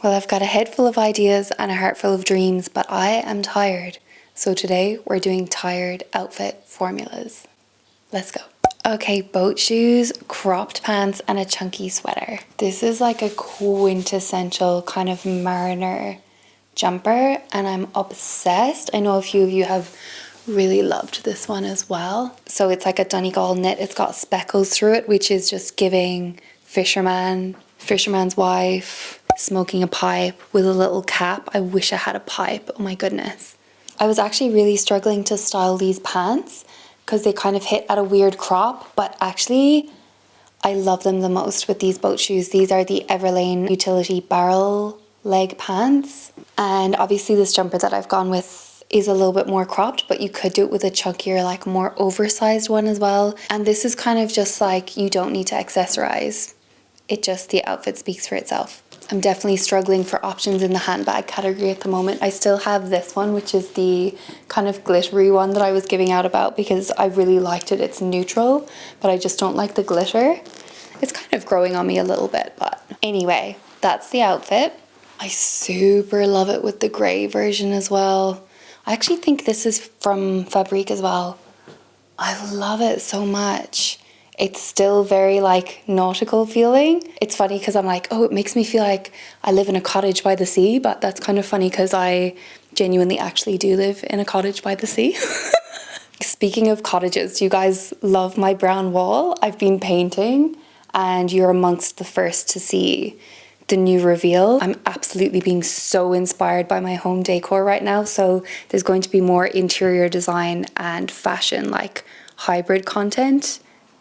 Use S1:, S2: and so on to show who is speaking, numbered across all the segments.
S1: Well, I've got a head full of ideas and a heart full of dreams, but I am tired. So today we're doing tired outfit formulas. Let's go. Okay, boat shoes, cropped pants, and a chunky sweater. This is like a quintessential kind of mariner jumper, and I'm obsessed. I know a few of you have really loved this one as well. So it's like a Donegal knit. It's got speckles through it, which is just giving fisherman's wife, smoking a pipe with a little cap. I wish I had a pipe. Oh my goodness. I was actually really struggling to style these pants because they kind of hit at a weird crop, but actually I love them the most with these boat shoes. These are the Everlane Utility barrel leg pants, and obviously this jumper that I've gone with is a little bit more cropped, but you could do it with a chunkier, like more oversized one as well. And this is kind of just like, you don't need to accessorize. The outfit speaks for itself. I'm definitely struggling for options in the handbag category at the moment. I still have this one, which is the kind of glittery one that I was giving out about because I really liked it. It's neutral, but I just don't like the glitter. It's kind of growing on me a little bit, but anyway, that's the outfit. I super love it with the grey version as well. I actually think this is from Fabrique as well. I love it so much. It's still very like nautical feeling. It's funny because I'm like, oh, it makes me feel like I live in a cottage by the sea, but that's kind of funny because I genuinely actually do live in a cottage by the sea. Speaking of cottages, do you guys love my brown wall? I've been painting and you're amongst the first to see the new reveal. I'm absolutely being so inspired by my home decor right now. So there's going to be more interior design and fashion, like hybrid content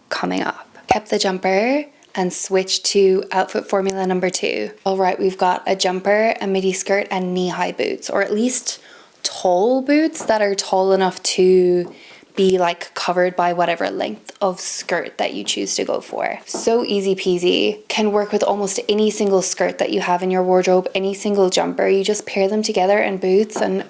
S1: coming up. Kept the jumper and switched to outfit formula number 2. All right, we've got a jumper, a midi skirt, and knee-high boots, or at least tall boots that are tall enough to be like covered by whatever length of skirt that you choose to go for. So easy peasy. Can work with almost any single skirt that you have in your wardrobe, any single jumper. You just pair them together and boots, and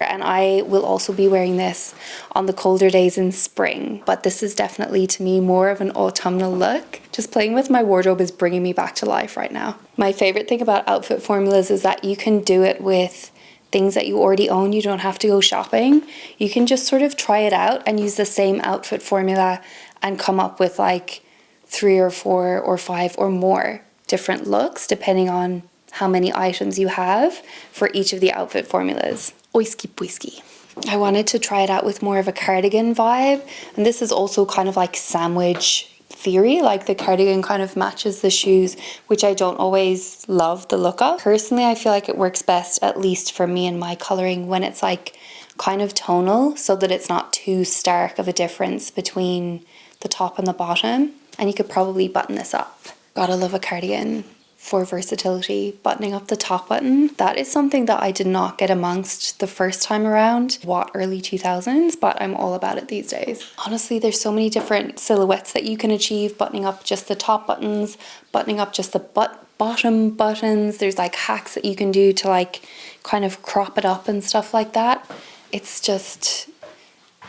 S1: and I will also be wearing this on the colder days in spring, but this is definitely to me more of an autumnal look. Just playing with my wardrobe is bringing me back to life right now. My favorite thing about outfit formulas is that you can do it with things that you already own. You don't have to go shopping. You can just sort of try it out and use the same outfit formula and come up with like 3 or 4 or 5 or more different looks depending on how many items you have for each of the outfit formulas. Oisky poisky. I wanted to try it out with more of a cardigan vibe, and this is also kind of like sandwich theory, like the cardigan kind of matches the shoes, which I don't always love the look of. Personally, I feel like it works best, at least for me and my coloring, when it's like kind of tonal, so that it's not too stark of a difference between the top and the bottom. And you could probably button this up. Gotta love a cardigan for versatility. Buttoning up the top button, that is something that I did not get amongst the first time around, early 2000s, but I'm all about it these days. Honestly, there's so many different silhouettes that you can achieve, buttoning up just the top buttons, buttoning up just the bottom buttons. There's like hacks that you can do to like kind of crop it up and stuff like that. It's just,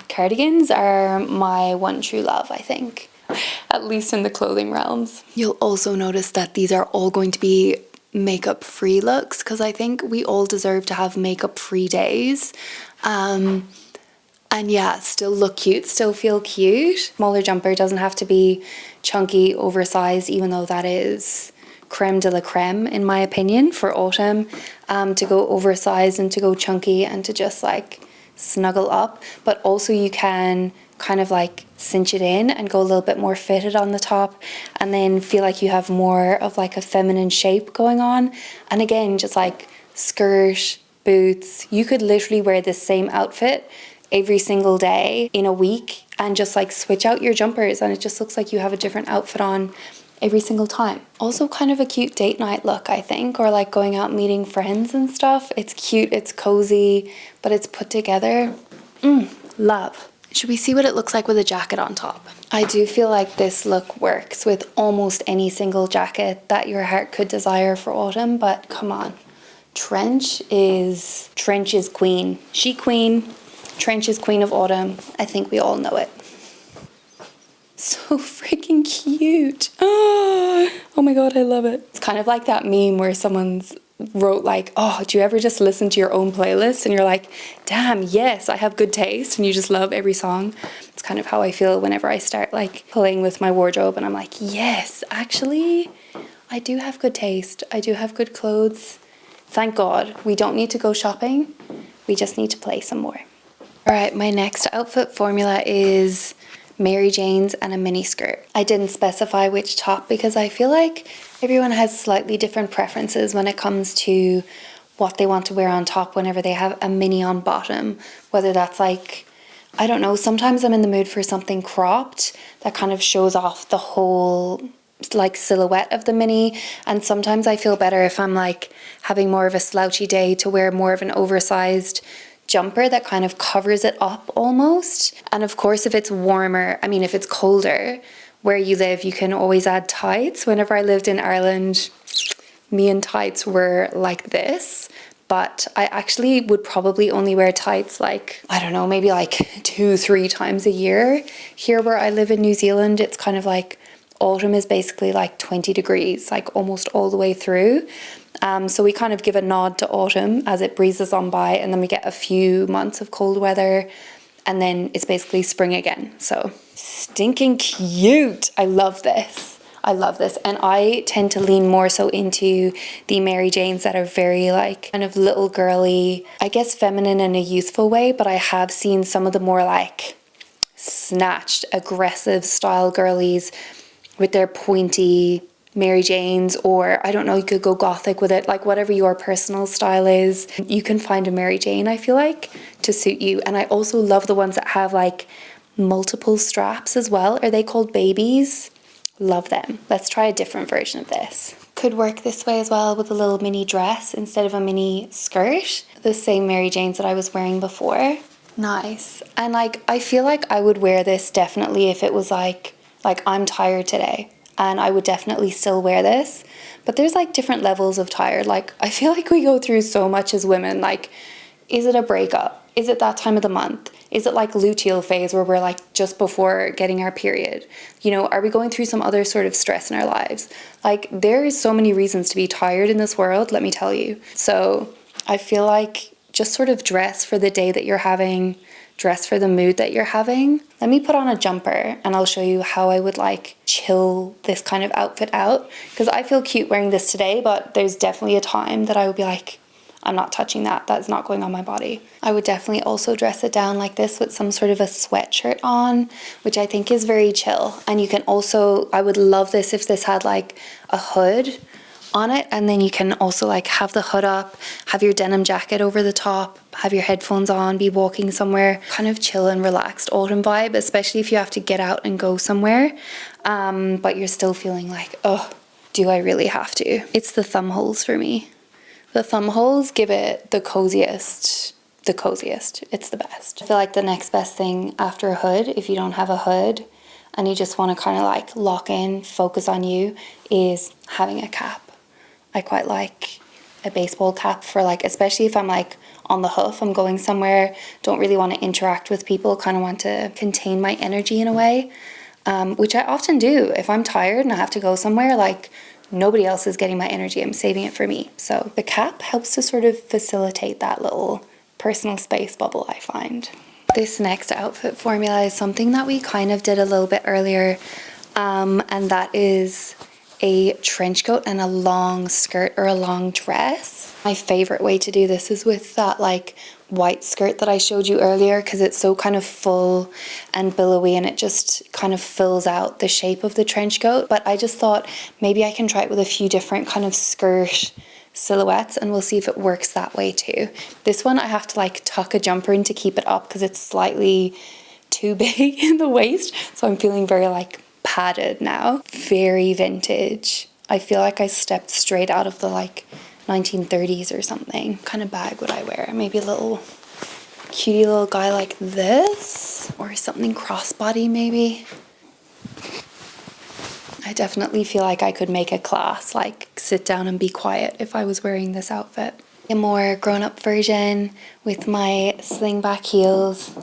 S1: cardigans are my one true love, I think. At least in the clothing realms. You'll also notice that these are all going to be makeup free looks, because I think we all deserve to have makeup free days. And yeah, still look cute, still feel cute. Smaller jumper doesn't have to be chunky, oversized, even though that is creme de la creme in my opinion for autumn, to go oversized and to go chunky and to just like snuggle up. But also you can kind of like cinch it in and go a little bit more fitted on the top, and then feel like you have more of like a feminine shape going on. And again, just like skirt, boots, you could literally wear this same outfit every single day in a week and just like switch out your jumpers, and it just looks like you have a different outfit on every single time. Also kind of a cute date night look, I think, or like going out meeting friends and stuff. It's cute, it's cozy, but it's put together. Love. Should we see what it looks like with a jacket on top? I do feel like this look works with almost any single jacket that your heart could desire for autumn, but come on. Trench is queen. She queen, trench is queen of autumn. I think we all know it. So freaking cute. Oh my god, I love it. It's kind of like that meme where someone's wrote like, oh, do you ever just listen to your own playlist and you're like, damn, yes, I have good taste, and you just love every song? It's kind of how I feel whenever I start like playing with my wardrobe and I'm like, yes, actually, I do have good taste. I do have good clothes. Thank God. We don't need to go shopping. We just need to play some more. All right, my next outfit formula is Mary Jane's and a mini skirt. I didn't specify which top because I feel like everyone has slightly different preferences when it comes to what they want to wear on top whenever they have a mini on bottom. Whether that's like, I don't know, sometimes I'm in the mood for something cropped that kind of shows off the whole like silhouette of the mini, and sometimes I feel better if I'm like having more of a slouchy day to wear more of an oversized jumper that kind of covers it up almost. And of course, if it's warmer, I mean, if it's colder where you live, you can always add tights. Whenever I lived in Ireland, me and tights were like this, but I actually would probably only wear tights like, I don't know, maybe like 2-3 times a year. Here where I live in New Zealand, it's kind of like autumn is basically like 20 degrees, like almost all the way through. So we kind of give a nod to autumn as it breezes on by, and then we get a few months of cold weather, and then it's basically spring again. So stinking cute. I love this. I love this. And I tend to lean more so into the Mary Janes that are very like kind of little girly, I guess feminine in a youthful way, but I have seen some of the more like snatched, aggressive style girlies with their pointy Mary Janes, or I don't know, you could go gothic with it, like whatever your personal style is, you can find a Mary Jane, I feel like, to suit you. And I also love the ones that have like multiple straps as well. Are they called babies? Love them. Let's try a different version of this. Could work this way as well with a little mini dress instead of a mini skirt. The same Mary Janes that I was wearing before. Nice. And like, I feel like I would wear this definitely if it was like I'm tired today. And I would definitely still wear this. But there's like different levels of tired. Like, I feel like we go through so much as women. Like, is it a breakup? Is it that time of the month? Is it like luteal phase where we're like just before getting our period? You know, are we going through some other sort of stress in our lives? Like, there is so many reasons to be tired in this world, let me tell you. So I feel like just sort of dress for the day that you're having, dress for the mood that you're having. Let me put on a jumper and I'll show you how I would like chill this kind of outfit out, because I feel cute wearing this today, but there's definitely a time that I would be like, I'm not touching that. That's not going on my body. I would definitely also dress it down like this with some sort of a sweatshirt on, which I think is very chill. And you can also, I would love this if this had like a hood on it, and then you can also like have the hood up, have your denim jacket over the top, have your headphones on, be walking somewhere, kind of chill and relaxed autumn vibe, especially if you have to get out and go somewhere, but you're still feeling like, oh, do I really have to? It's the thumb holes for me. The thumb holes give it the coziest. It's the best. I feel like the next best thing after a hood, if you don't have a hood and you just want to kind of like lock in, focus on you, is having a cap. I quite like a baseball cap for like, especially if I'm like on the hoof, I'm going somewhere, don't really want to interact with people, kind of want to contain my energy in a way, which I often do. If I'm tired and I have to go somewhere, like nobody else is getting my energy, I'm saving it for me. So the cap helps to sort of facilitate that little personal space bubble, I find. This next outfit formula is something that we kind of did a little bit earlier, and that is a trench coat and a long skirt or a long dress. My favorite way to do this is with that like white skirt that I showed you earlier, because it's so kind of full and billowy and it just kind of fills out the shape of the trench coat. But I just thought maybe I can try it with a few different kind of skirt silhouettes and we'll see if it works that way too. This one I have to like tuck a jumper in to keep it up because it's slightly too big in the waist, so I'm feeling very like padded now. Very vintage. I feel like I stepped straight out of the like 1930s or something. What kind of bag would I wear? Maybe a little cutie little guy like this, or something crossbody maybe. I definitely feel like I could make a class, like sit down and be quiet if I was wearing this outfit. A more grown-up version with my slingback heels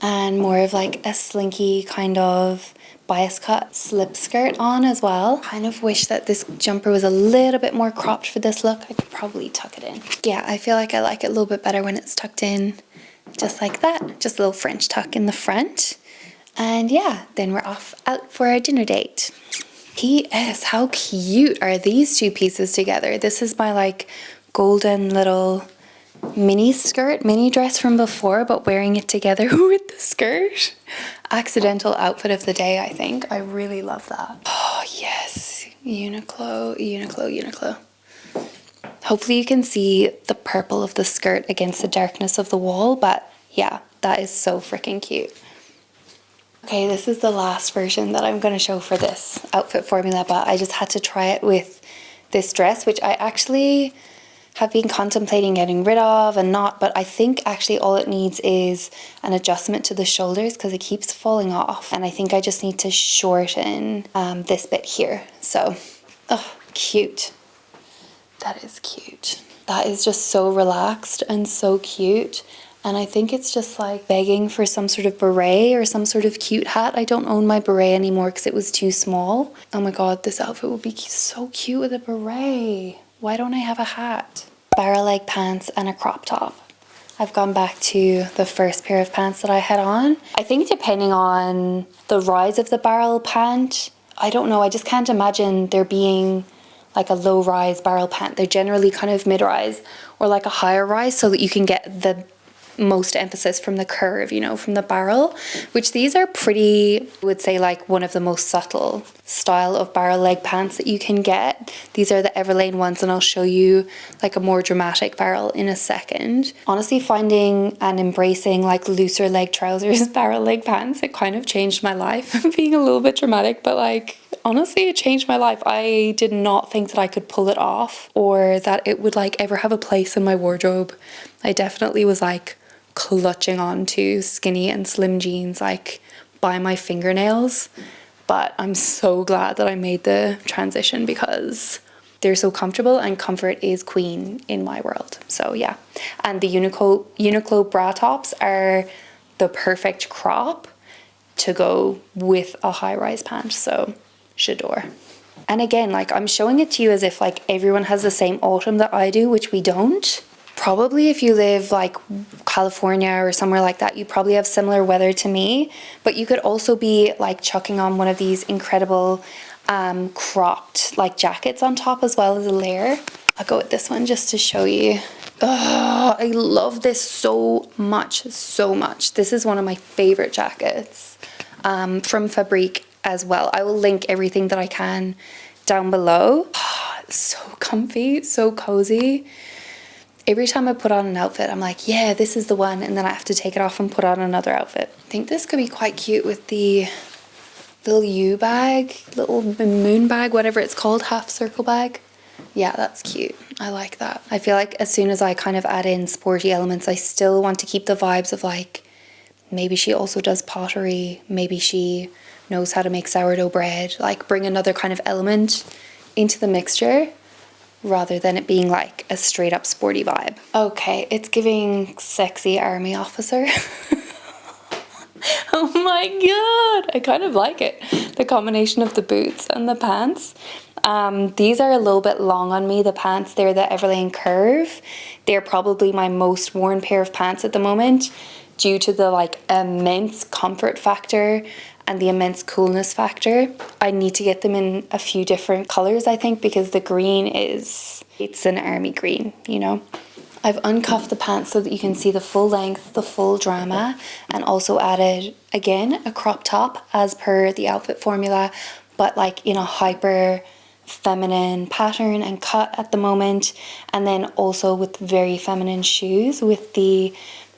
S1: and more of like a slinky kind of bias cut slip skirt on as well. Kind of wish that this jumper was a little bit more cropped for this look. I could probably tuck it in. Yeah, I feel like I like it a little bit better when it's tucked in just like that. Just a little French tuck in the front. And yeah, then we're off out for our dinner date. P.S. How cute are these two pieces together? This is my like golden little mini skirt, mini dress from before, but wearing it together with the skirt. Accidental outfit of the day, I think. I really love that. Oh yes, Uniqlo, Uniqlo, Uniqlo. Hopefully you can see the purple of the skirt against the darkness of the wall, but yeah, that is so freaking cute. Okay, this is the last version that I'm going to show for this outfit formula, but I just had to try it with this dress, which I actually have been contemplating getting rid of and not, but I think actually all it needs is an adjustment to the shoulders because it keeps falling off, and I think I just need to shorten this bit here. So, oh, cute. That is cute. That is just so relaxed and so cute. And I think it's just like begging for some sort of beret or some sort of cute hat. I don't own my beret anymore because it was too small. Oh my god, this outfit would be so cute with a beret. Why don't I have a hat? Barrel leg pants and a crop top. I've gone back to the first pair of pants that I had on. I think depending on the rise of the barrel pant, I don't know, I just can't imagine there being like a low rise barrel pant. They're generally kind of mid rise or like a higher rise so that you can get the most emphasis from the curve, you know, from the barrel, which these are pretty, I would say, like one of the most subtle style of barrel leg pants that you can get. These are the Everlane ones, and I'll show you like a more dramatic barrel in a second. Honestly, finding and embracing like looser leg trousers, barrel leg pants, it kind of changed my life. Being a little bit dramatic, but like honestly, it changed my life. I did not think that I could pull it off or that it would like ever have a place in my wardrobe. I definitely was like clutching on to skinny and slim jeans like by my fingernails, but I'm so glad that I made the transition because they're so comfortable and comfort is queen in my world. So yeah, and the Uniqlo bra tops are the perfect crop to go with a high-rise pant, so j'adore. And again, like I'm showing it to you as if like everyone has the same autumn that I do, which we don't. Probably if you live like California or somewhere like that, you probably have similar weather to me, but you could also be like chucking on one of these incredible cropped like jackets on top as well as a layer. I'll go with this one just to show you. Oh, I love this so much, so much. This is one of my favorite jackets from Fabrique as well. I will link everything that I can down below. Oh, it's so comfy, so cozy. Every time I put on an outfit, I'm like, yeah, this is the one. And then I have to take it off and put on another outfit. I think this could be quite cute with the little U bag, little moon bag, whatever it's called, half circle bag. Yeah, that's cute. I like that. I feel like as soon as I kind of add in sporty elements, I still want to keep the vibes of like, maybe she also does pottery. Maybe she knows how to make sourdough bread. Like bring another kind of element into the mixture, rather than it being like a straight up sporty vibe. Okay, it's giving sexy army officer. Oh my god, I kind of like it. The combination of the boots and the pants. These are a little bit long on me, the pants. They're the Everlane Curve. They're probably my most worn pair of pants at the moment due to the like immense comfort factor and the immense coolness factor. I need to get them in a few different colors, I think, because the green it's an army green, you know. I've uncuffed the pants so that you can see the full length, the full drama, and also added, again, a crop top as per the outfit formula, but like in a hyper feminine pattern and cut at the moment, and then also with very feminine shoes with the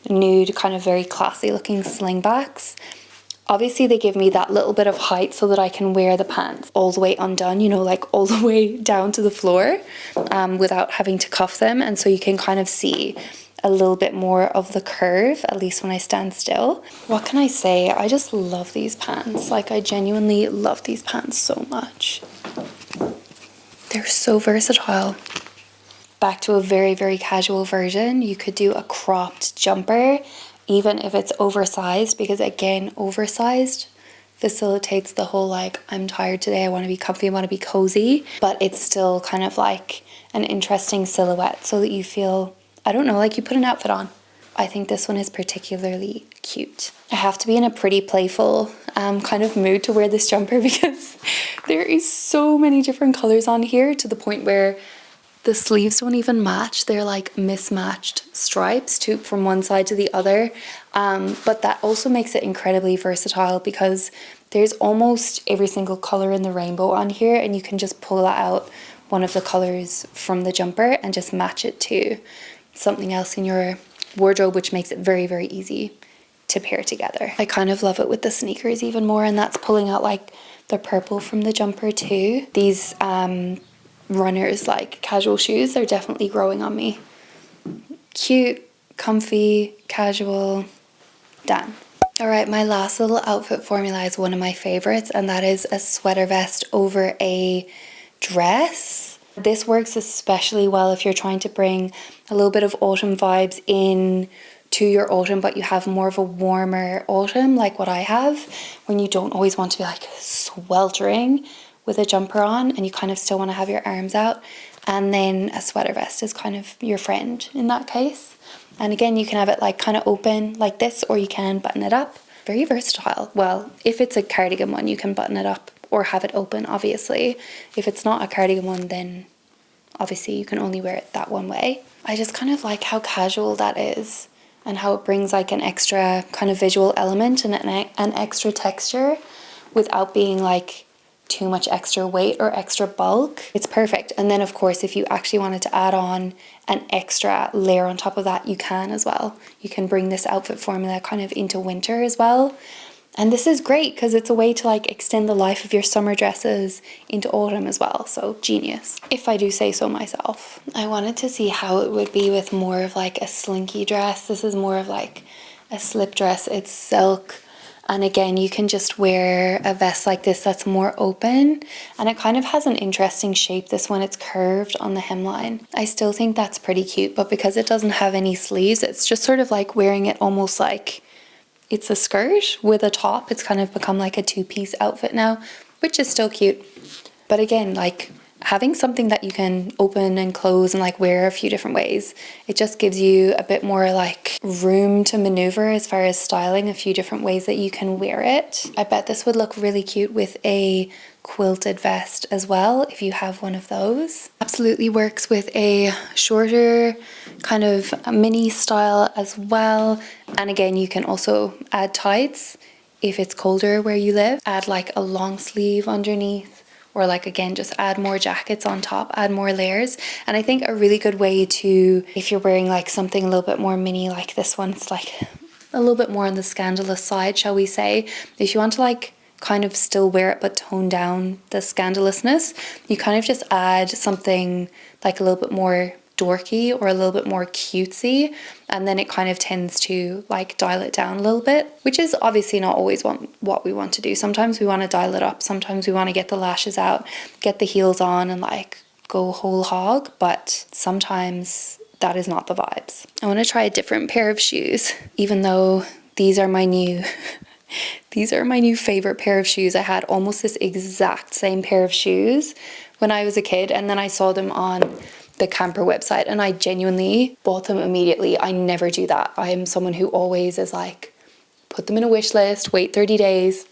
S1: nude kind of very classy looking slingbacks. Obviously they give me that little bit of height so that I can wear the pants all the way undone, you know, like all the way down to the floor without having to cuff them. And so you can kind of see a little bit more of the curve, at least when I stand still. What can I say? I just love these pants. Like I genuinely love these pants so much. They're so versatile. Back to a very, very casual version. You could do a cropped jumper, even if it's oversized, because again, oversized facilitates the whole like, I'm tired today, I want to be comfy, I want to be cozy, but it's still kind of like an interesting silhouette so that you feel, I don't know, like you put an outfit on. I think this one is particularly cute. I have to be in a pretty playful kind of mood to wear this jumper because there is so many different colors on here to the point where the sleeves don't even match. They're like mismatched stripes from one side to the other. But that also makes it incredibly versatile because there's almost every single color in the rainbow on here, and you can just pull out one of the colors from the jumper and just match it to something else in your wardrobe, which makes it very, very easy to pair together. I kind of love it with the sneakers even more, and that's pulling out like the purple from the jumper too. These runners, like casual shoes, they're definitely growing on me. Cute, comfy, casual, done. All right, my last little outfit formula is one of my favorites, and that is a sweater vest over a dress. This works especially well if you're trying to bring a little bit of autumn vibes in to your autumn, but you have more of a warmer autumn like what I have, when you don't always want to be like sweltering with a jumper on and you kind of still want to have your arms out. And then a sweater vest is kind of your friend in that case. And again, you can have it like kind of open like this, or you can button it up. Very versatile. Well, if it's a cardigan one, you can button it up or have it open, obviously. If it's not a cardigan one, then obviously you can only wear it that one way. I just kind of like how casual that is and how it brings like an extra kind of visual element and an extra texture without being like too much extra weight or extra bulk. It's perfect. And then of course, if you actually wanted to add on an extra layer on top of that, you can as well. You can bring this outfit formula kind of into winter as well. And this is great because it's a way to like extend the life of your summer dresses into autumn as well. So genius, if I do say so myself. I wanted to see how it would be with more of like a slinky dress. This is more of like a slip dress. It's silk. And again, you can just wear a vest like this that's more open, and it kind of has an interesting shape. This one, it's curved on the hemline. I still think that's pretty cute, but because it doesn't have any sleeves, it's just sort of like wearing it almost like it's a skirt with a top. It's kind of become like a two-piece outfit now, which is still cute. But again, like having something that you can open and close and like wear a few different ways, it just gives you a bit more like room to maneuver as far as styling, a few different ways that you can wear it. I bet this would look really cute with a quilted vest as well, if you have one of those. Absolutely works with a shorter kind of mini style as well. And again, you can also add tights if it's colder where you live. Add like a long sleeve underneath, or like again, just add more jackets on top, add more layers. And I think a really good way to, if you're wearing like something a little bit more mini like this one, it's like a little bit more on the scandalous side, shall we say. If you want to like kind of still wear it but tone down the scandalousness, you kind of just add something like a little bit more dorky or a little bit more cutesy, and then it kind of tends to like dial it down a little bit, which is obviously not always what we want to do. Sometimes we want to dial it up, sometimes we want to get the lashes out, get the heels on and like go whole hog, but sometimes that is not the vibes. I want to try a different pair of shoes, even though these are my new favorite pair of shoes. I had almost this exact same pair of shoes when I was a kid, and then I saw them on the camper website and I genuinely bought them immediately. I never do that. I am someone who always is like, put them in a wish list, wait 30 days.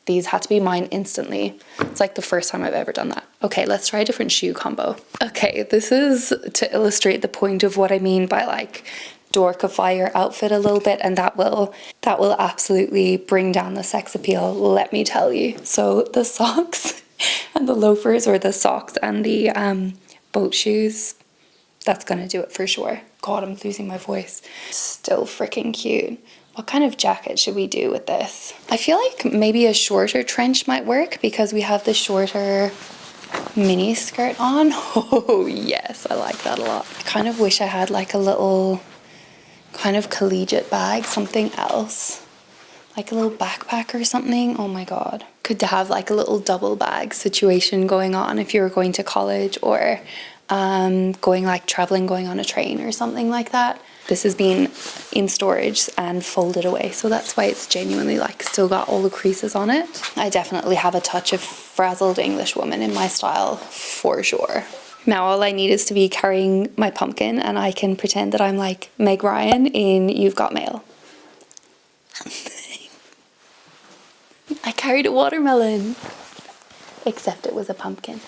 S1: These had to be mine instantly. It's like the first time I've ever done that. Okay, let's try a different shoe combo. Okay, this is to illustrate the point of what I mean by like dorkify your outfit a little bit, and that will absolutely bring down the sex appeal, let me tell you. So the socks and the loafers, or the socks and the boat shoes, that's gonna do it for sure. God, I'm losing my voice. Still freaking cute. What kind of jacket should we do with this? I feel like maybe a shorter trench might work because we have the shorter mini skirt on. Oh yes, I like that a lot. I kind of wish I had like a little kind of collegiate bag, something else. Like a little backpack or something. Oh my god. Could have like a little double bag situation going on if you were going to college, or going like traveling, going on a train or something like that. This has been in storage and folded away, so that's why it's genuinely like still got all the creases on it. I definitely have a touch of frazzled English woman in my style for sure. Now all I need is to be carrying my pumpkin and I can pretend that I'm like Meg Ryan in You've Got Mail. I carried a watermelon, except it was a pumpkin.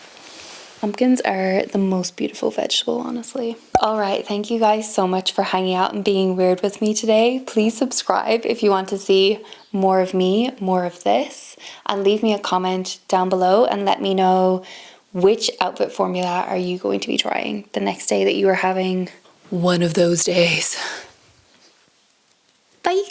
S1: Pumpkins are the most beautiful vegetable, honestly. All right, thank you guys so much for hanging out and being weird with me today. Please subscribe if you want to see more of me, more of this, and leave me a comment down below and let me know which outfit formula are you going to be trying the next day that you are having one of those days. Bye.